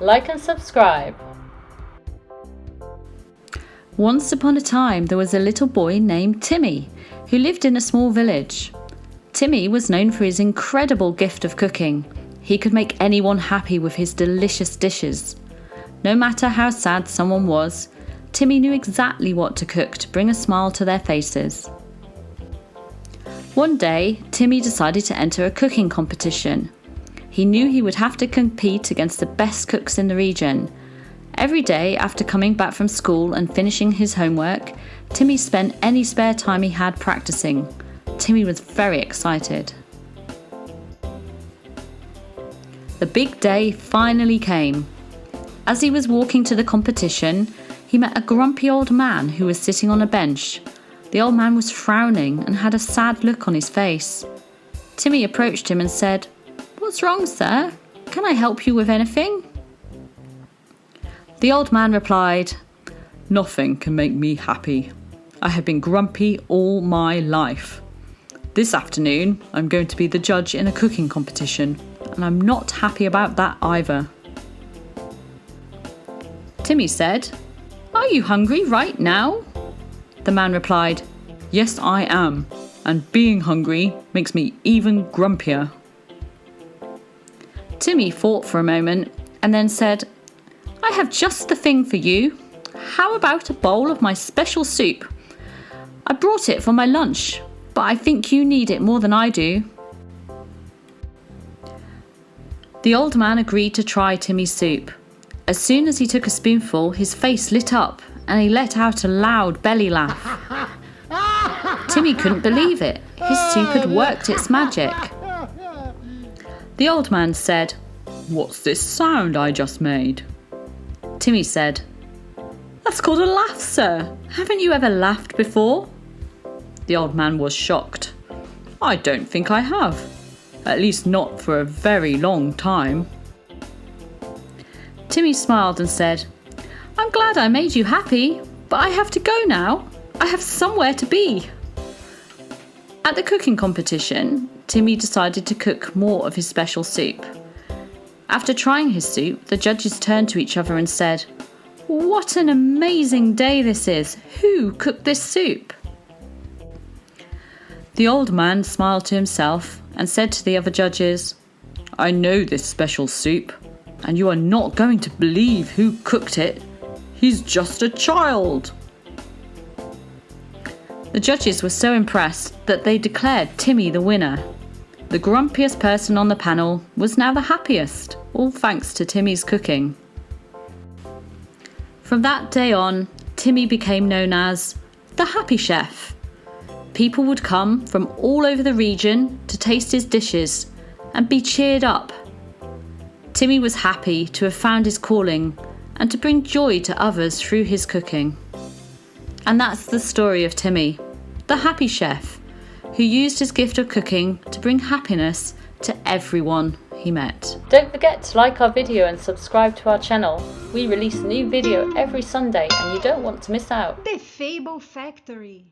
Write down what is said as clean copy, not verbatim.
like and subscribe. Once upon a time there was a little boy named Timmy who lived in a small village. Timmy was known for his incredible gift of cooking. He could make anyone happy with his delicious dishes. No matter how sad someone was, Timmy knew exactly what to cook to bring a smile to their faces. One day, Timmy decided to enter a cooking competition. He knew he would have to compete against the best cooks in the region. Every day after coming back from school and finishing his homework, Timmy spent any spare time he had practicing. Timmy was very excited. The big day finally came. As he was walking to the competition, he met a grumpy old man who was sitting on a bench. The old man was frowning and had a sad look on his face. Timmy approached him and said, "What's wrong, sir? Can I help you with anything?" The old man replied, "Nothing can make me happy. I have been grumpy all my life. This afternoon, I'm going to be the judge in a cooking competition, and I'm not happy about that either." Timmy said, "Are you hungry right now?" The man replied, "Yes, I am, and being hungry makes me even grumpier." Timmy thought for a moment and then said, "I have just the thing for you. How about a bowl of my special soup? I brought it for my lunch, but I think you need it more than I do." The old man agreed to try Timmy's soup. As soon as he took a spoonful, his face lit up and he let out a loud belly laugh. Timmy couldn't believe it. His soup had worked its magic. The old man said, "What's this sound I just made?" Timmy said, "That's called a laugh, sir. Haven't you ever laughed before?" The old man was shocked. "I don't think I have. At least not for a very long time." Timmy smiled and said, "I'm glad I made you happy, but I have to go now. I have somewhere to be." At the cooking competition, Timmy decided to cook more of his special soup. After trying his soup, the judges turned to each other and said, "What an amazing day this is! Who cooked this soup?" The old man smiled to himself and said to the other judges, "I know this special soup, and you are not going to believe who cooked it. He's just a child." The judges were so impressed that they declared Timmy the winner. The grumpiest person on the panel was now the happiest, all thanks to Timmy's cooking. From that day on, Timmy became known as the Happy Chef. People would come from all over the region to taste his dishes and be cheered up. Timmy was happy to have found his calling and to bring joy to others through his cooking. And that's the story of Timmy, the Happy Chef, who used his gift of cooking to bring happiness to everyone he met. Don't forget to like our video and subscribe to our channel. We release a new video every Sunday and you don't want to miss out. The Fable Factory.